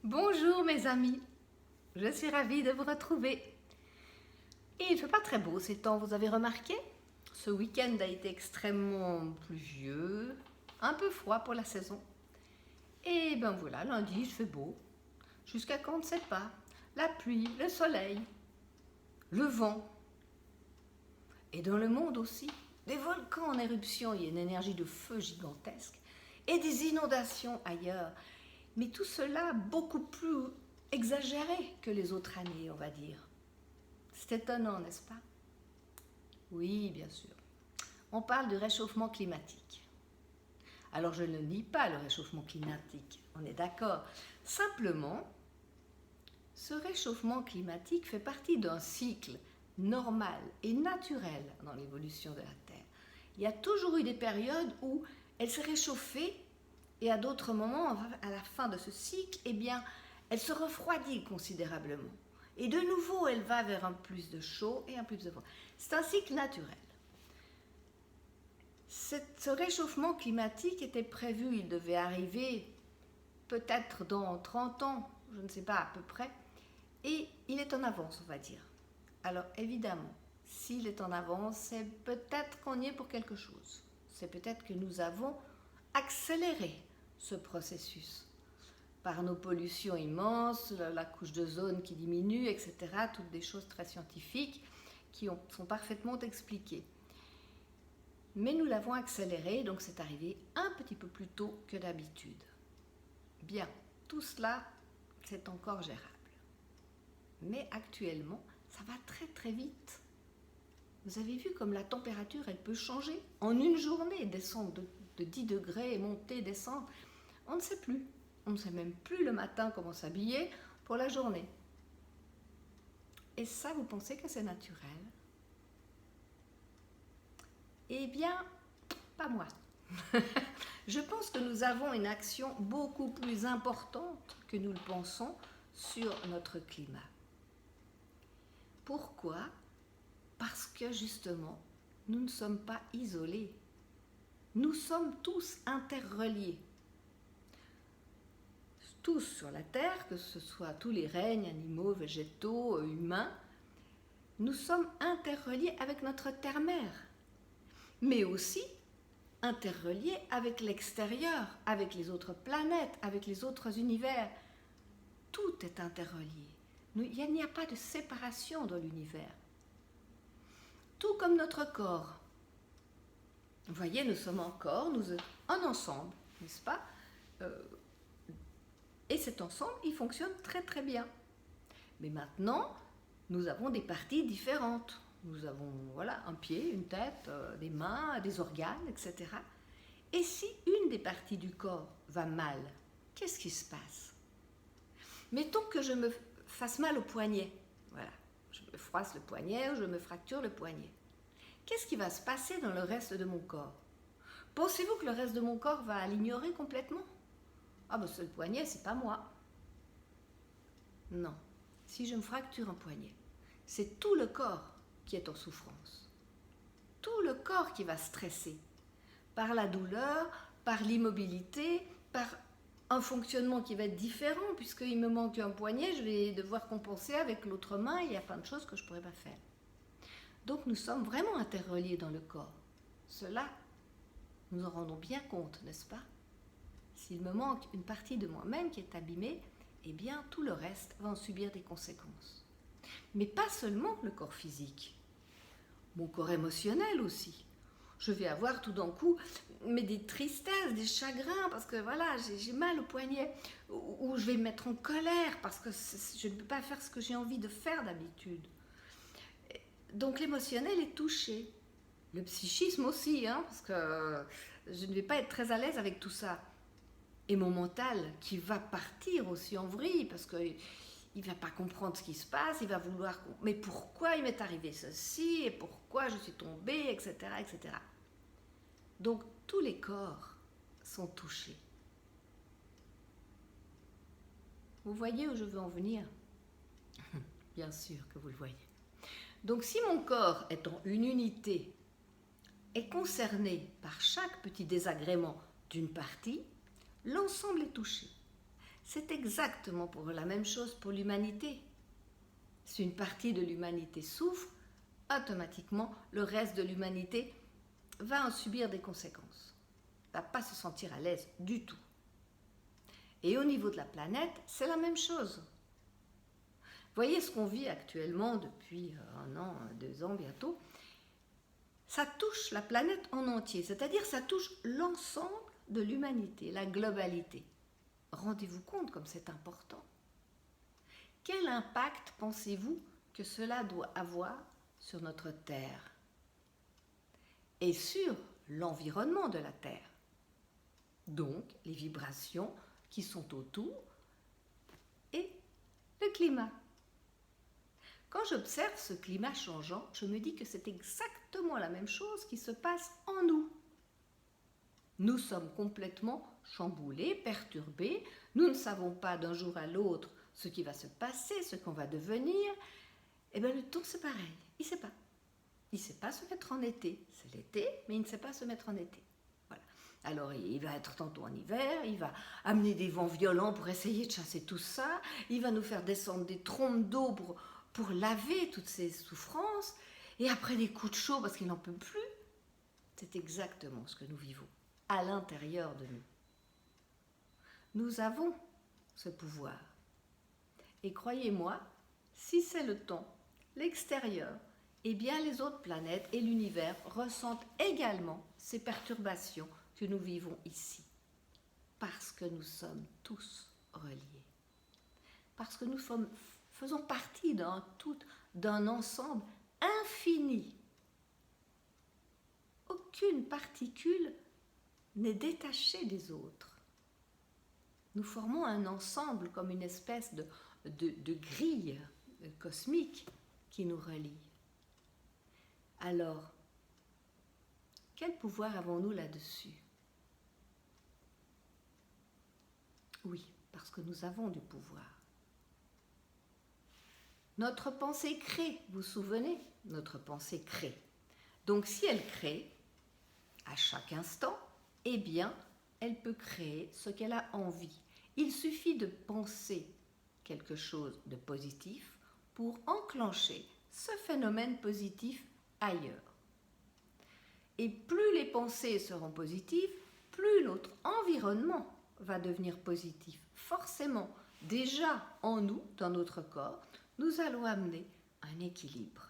Bonjour mes amis, je suis ravie de vous retrouver. Et il ne fait pas très beau ces temps, vous avez remarqué? Ce week-end a été extrêmement pluvieux, un peu froid pour la saison. Et ben voilà, lundi il fait beau, jusqu'à quand on ne sait pas. La pluie, le soleil, le vent. Et dans le monde aussi, des volcans en éruption, il y a une énergie de feu gigantesque. Et des inondations ailleurs. Mais tout cela beaucoup plus exagéré que les autres années, on va dire. C'est étonnant, n'est-ce pas? Oui, bien sûr. On parle du réchauffement climatique. Alors je ne nie pas le réchauffement climatique, on est d'accord. Simplement, ce réchauffement climatique fait partie d'un cycle normal et naturel dans l'évolution de la Terre. Il y a toujours eu des périodes où elle s'est réchauffée et à d'autres moments, à la fin de ce cycle, eh bien, elle se refroidit considérablement. Et de nouveau, elle va vers un plus de chaud et un plus de froid. C'est un cycle naturel. Ce réchauffement climatique était prévu, il devait arriver peut-être dans 30 ans, je ne sais pas à peu près, et il est en avance, on va dire. Alors évidemment, s'il est en avance, c'est peut-être qu'on y est pour quelque chose. C'est peut-être que nous avons accéléré ce processus par nos pollutions immenses, la couche d'ozone qui diminue, etc. Toutes des choses très scientifiques qui sont parfaitement expliquées. Mais nous l'avons accéléré, donc c'est arrivé un petit peu plus tôt que d'habitude. Bien, tout cela, c'est encore gérable. Mais actuellement, ça va très très vite. Vous avez vu comme la température, elle peut changer en une journée, descendre de 10 degrés, monter, descendre. On ne sait plus. On ne sait même plus le matin comment s'habiller pour la journée. Et ça, vous pensez que c'est naturel? Eh bien, pas moi. Je pense que nous avons une action beaucoup plus importante que nous le pensons sur notre climat. Pourquoi? Parce que justement, nous ne sommes pas isolés. Nous sommes tous interreliés. Tous sur la Terre, que ce soit tous les règnes, animaux, végétaux, humains, nous sommes interreliés avec notre terre-mère, mais aussi interreliés avec l'extérieur, avec les autres planètes, avec les autres univers. Tout est interrelié. Il n'y a pas de séparation dans l'univers. Tout comme notre corps. Vous voyez, nous sommes un corps, un ensemble, n'est-ce pas? Et cet ensemble, il fonctionne très très bien. Mais maintenant, nous avons des parties différentes. Nous avons un pied, une tête, des mains, des organes, etc. Et si une des parties du corps va mal, qu'est-ce qui se passe? Mettons que je me fasse mal au poignet. Voilà, je me froisse le poignet ou je me fracture le poignet. Qu'est-ce qui va se passer dans le reste de mon corps? Pensez-vous que le reste de mon corps va l'ignorer complètement? Ah ben c'est le poignet, c'est pas moi. Non. Si je me fracture un poignet, c'est tout le corps qui est en souffrance. Tout le corps qui va stresser par la douleur, par l'immobilité, par un fonctionnement qui va être différent, puisqu'il me manque un poignet, je vais devoir compenser avec l'autre main, il y a plein de choses que je ne pourrais pas faire. Donc nous sommes vraiment interreliés dans le corps. Cela, nous en rendons bien compte, n'est-ce pas? S'il me manque une partie de moi-même qui est abîmée, eh bien tout le reste va en subir des conséquences. Mais pas seulement le corps physique, mon corps émotionnel aussi. Je vais avoir tout d'un coup des tristesses, des chagrins, parce que voilà, j'ai mal au poignet, ou je vais me mettre en colère, parce que je ne peux pas faire ce que j'ai envie de faire d'habitude. Donc l'émotionnel est touché. Le psychisme aussi, parce que je ne vais pas être très à l'aise avec tout ça. Et mon mental qui va partir aussi en vrille, parce qu'il ne va pas comprendre ce qui se passe, il va vouloir... Mais pourquoi il m'est arrivé ceci, et pourquoi je suis tombée, etc., etc. Donc tous les corps sont touchés. Vous voyez où je veux en venir? Bien sûr que vous le voyez. Donc si mon corps étant une unité est concerné par chaque petit désagrément d'une partie, l'ensemble est touché. C'est exactement pour la même chose pour l'humanité. Si une partie de l'humanité souffre, automatiquement, le reste de l'humanité va en subir des conséquences. Ne va pas se sentir à l'aise du tout. Et au niveau de la planète, c'est la même chose. Voyez ce qu'on vit actuellement depuis 1 an, 2 ans bientôt. Ça touche la planète en entier, c'est-à-dire ça touche l'ensemble de l'humanité, la globalité. Rendez-vous compte comme c'est important. Quel impact pensez-vous que cela doit avoir sur notre Terre et sur l'environnement de la Terre? Donc, les vibrations qui sont autour et le climat. Quand j'observe ce climat changeant, je me dis que c'est exactement la même chose qui se passe en nous. Nous sommes complètement chamboulés, perturbés, nous ne savons pas d'un jour à l'autre ce qui va se passer, ce qu'on va devenir. Et bien le temps c'est pareil, il ne sait pas. Il ne sait pas se mettre en été, c'est l'été, mais il ne sait pas se mettre en été. Voilà. Alors il va être tantôt en hiver, il va amener des vents violents pour essayer de chasser tout ça, il va nous faire descendre des trompes d'eau pour laver toutes ces souffrances, et après des coups de chaud parce qu'il n'en peut plus. C'est exactement ce que nous vivons à l'intérieur de nous. Nous avons ce pouvoir. Et croyez-moi, si c'est le temps, l'extérieur, eh bien les autres planètes et l'univers ressentent également ces perturbations que nous vivons ici. Parce que nous sommes tous reliés. Parce que nous faisons partie d'un tout, d'un ensemble infini. Aucune particule n'est détachée des autres. Nous formons un ensemble comme une espèce de grille cosmique qui nous relie. Alors, quel pouvoir avons-nous là-dessus? Oui, parce que nous avons du pouvoir. Notre pensée crée, vous vous souvenez? Notre pensée crée. Donc si elle crée, à chaque instant, eh bien, elle peut créer ce qu'elle a envie. Il suffit de penser quelque chose de positif pour enclencher ce phénomène positif ailleurs. Et plus les pensées seront positives, plus notre environnement va devenir positif. Forcément, déjà en nous, dans notre corps, nous allons amener un équilibre.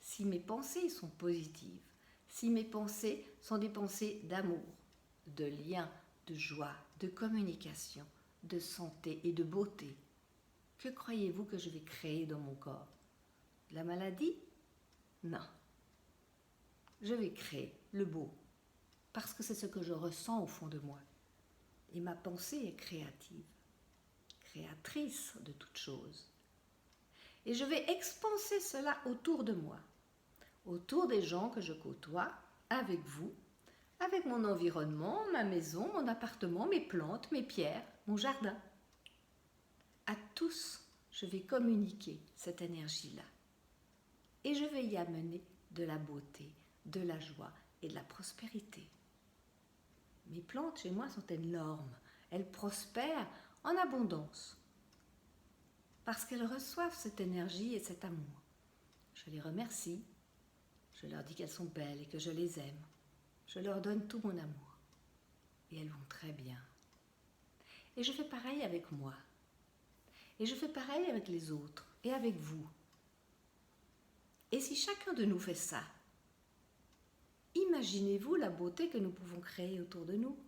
Si mes pensées sont positives, si mes pensées sont des pensées d'amour, de lien, de joie, de communication, de santé et de beauté, que croyez-vous que je vais créer dans mon corps? La maladie? Non. Je vais créer le beau, parce que c'est ce que je ressens au fond de moi. Et ma pensée est créative, créatrice de toutes choses. Et je vais expanser cela autour de moi, autour des gens que je côtoie, avec vous, avec mon environnement, ma maison, mon appartement, mes plantes, mes pierres, mon jardin. À tous, je vais communiquer cette énergie-là. Et je vais y amener de la beauté, de la joie et de la prospérité. Mes plantes chez moi sont énormes. Elles prospèrent en abondance. Parce qu'elles reçoivent cette énergie et cet amour. Je les remercie. Je leur dis qu'elles sont belles et que je les aime. Je leur donne tout mon amour. Et elles vont très bien. Et je fais pareil avec moi. Et je fais pareil avec les autres et avec vous. Et si chacun de nous fait ça, imaginez-vous la beauté que nous pouvons créer autour de nous.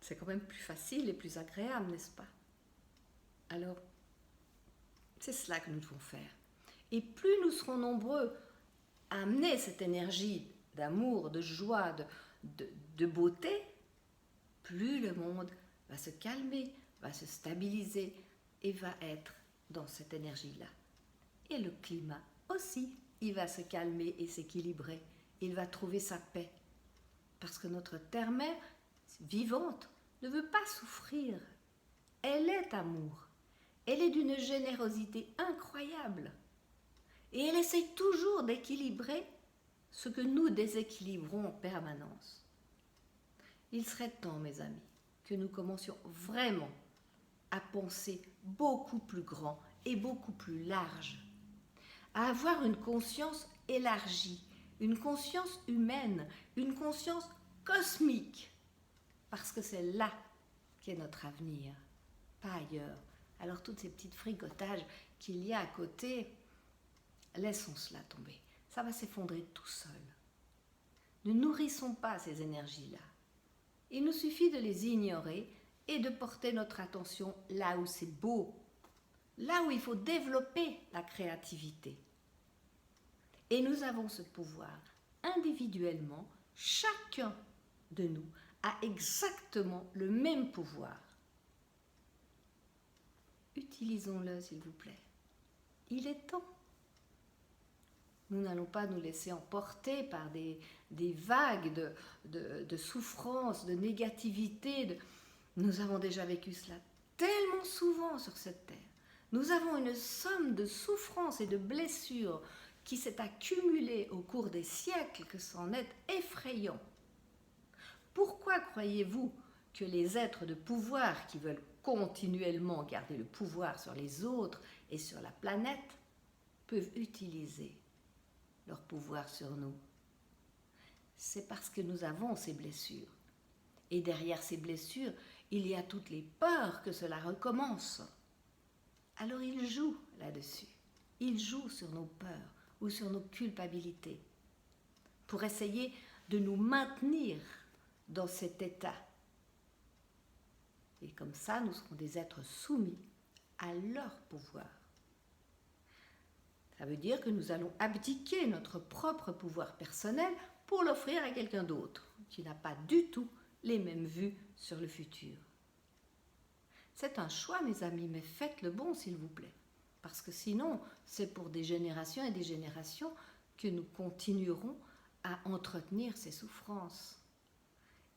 C'est quand même plus facile et plus agréable, n'est-ce pas? Alors, c'est cela que nous devons faire. Et plus nous serons nombreux à amener cette énergie d'amour, de joie, de beauté, plus le monde va se calmer, va se stabiliser et va être dans cette énergie-là. Et le climat aussi, il va se calmer et s'équilibrer. Il va trouver sa paix. Parce que notre terre-mère vivante ne veut pas souffrir. Elle est amour. Elle est d'une générosité incroyable. Et elle essaie toujours d'équilibrer ce que nous déséquilibrons en permanence. Il serait temps, mes amis, que nous commencions vraiment à penser beaucoup plus grand et beaucoup plus large, à avoir une conscience élargie, une conscience humaine, une conscience cosmique, parce que c'est là qu'est notre avenir, pas ailleurs. Alors toutes ces petites fricotages qu'il y a à côté, laissons cela tomber. Ça va s'effondrer tout seul. Ne nourrissons pas ces énergies-là. Il nous suffit de les ignorer et de porter notre attention là où c'est beau, là où il faut développer la créativité. Et nous avons ce pouvoir individuellement, chacun de nous a exactement le même pouvoir. Utilisons-le, s'il vous plaît. Il est temps. Nous n'allons pas nous laisser emporter par des vagues de souffrance, de négativité. Nous avons déjà vécu cela tellement souvent sur cette terre. Nous avons une somme de souffrances et de blessures qui s'est accumulée au cours des siècles que c'en est effrayant. Pourquoi croyez-vous que les êtres de pouvoir qui veulent continuellement garder le pouvoir sur les autres et sur la planète peuvent utiliser leur pouvoir sur nous? C'est parce que nous avons ces blessures. Et derrière ces blessures, il y a toutes les peurs que cela recommence. Alors ils jouent là-dessus. Ils jouent sur nos peurs ou sur nos culpabilités pour essayer de nous maintenir dans cet état. Et comme ça, nous serons des êtres soumis à leur pouvoir. Ça veut dire que nous allons abdiquer notre propre pouvoir personnel pour l'offrir à quelqu'un d'autre qui n'a pas du tout les mêmes vues sur le futur. C'est un choix, mes amis, mais faites le bon, s'il vous plaît. Parce que sinon, c'est pour des générations et des générations que nous continuerons à entretenir ces souffrances.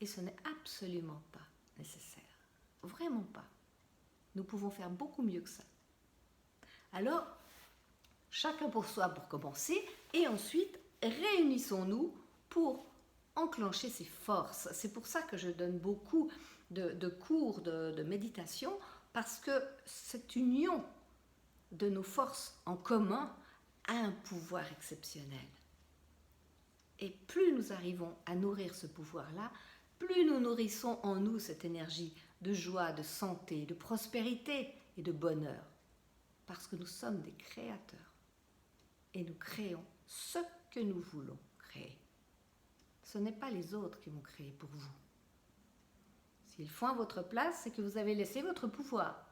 Et ce n'est absolument pas nécessaire. Vraiment pas. Nous pouvons faire beaucoup mieux que ça. Alors, chacun pour soi pour commencer, et ensuite, réunissons-nous pour enclencher ces forces. C'est pour ça que je donne beaucoup de cours de méditation, parce que cette union de nos forces en commun a un pouvoir exceptionnel. Et plus nous arrivons à nourrir ce pouvoir-là, plus nous nourrissons en nous cette énergie de joie, de santé, de prospérité et de bonheur. Parce que nous sommes des créateurs. Et nous créons ce que nous voulons créer. Ce n'est pas les autres qui vont créer pour vous. S'ils font à votre place, c'est que vous avez laissé votre pouvoir.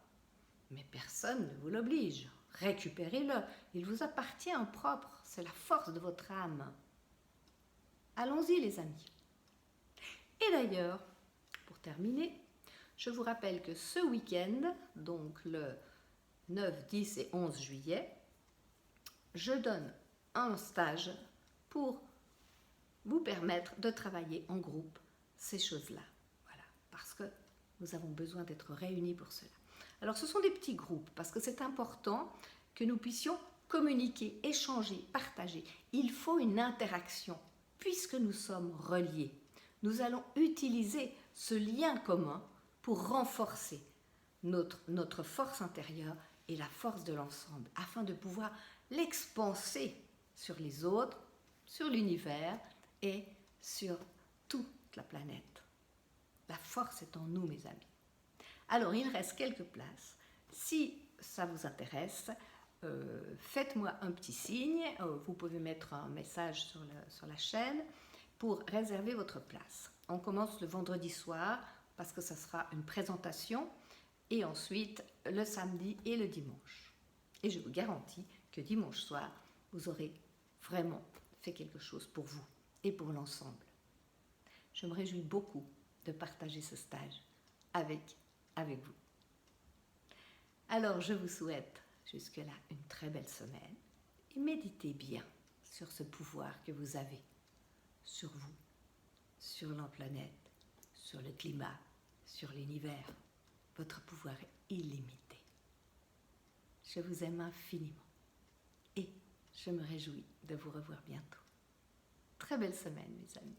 Mais personne ne vous l'oblige. Récupérez-le. Il vous appartient en propre. C'est la force de votre âme. Allons-y, les amis. Et d'ailleurs, pour terminer, je vous rappelle que ce week-end, donc le 9, 10 et 11 juillet, je donne un stage pour vous permettre de travailler en groupe ces choses-là. Voilà, parce que nous avons besoin d'être réunis pour cela. Alors, ce sont des petits groupes, parce que c'est important que nous puissions communiquer, échanger, partager. Il faut une interaction, puisque nous sommes reliés. Nous allons utiliser ce lien commun pour renforcer notre force intérieure et la force de l'ensemble, afin de pouvoir l'expanser sur les autres, sur l'univers et sur toute la planète. La force est en nous, mes amis. Alors, il reste quelques places. Si ça vous intéresse, faites-moi un petit signe. Vous pouvez mettre un message sur la chaîne pour réserver votre place. On commence le vendredi soir parce que ça sera une présentation et ensuite le samedi et le dimanche. Et je vous garantis que dimanche soir, vous aurez vraiment fait quelque chose pour vous et pour l'ensemble. Je me réjouis beaucoup de partager ce stage avec vous. Alors, je vous souhaite jusque-là une très belle semaine et méditez bien sur ce pouvoir que vous avez sur vous, sur la planète, sur le climat, sur l'univers. Votre pouvoir est illimité. Je vous aime infiniment et je me réjouis de vous revoir bientôt. Très belle semaine, mes amis.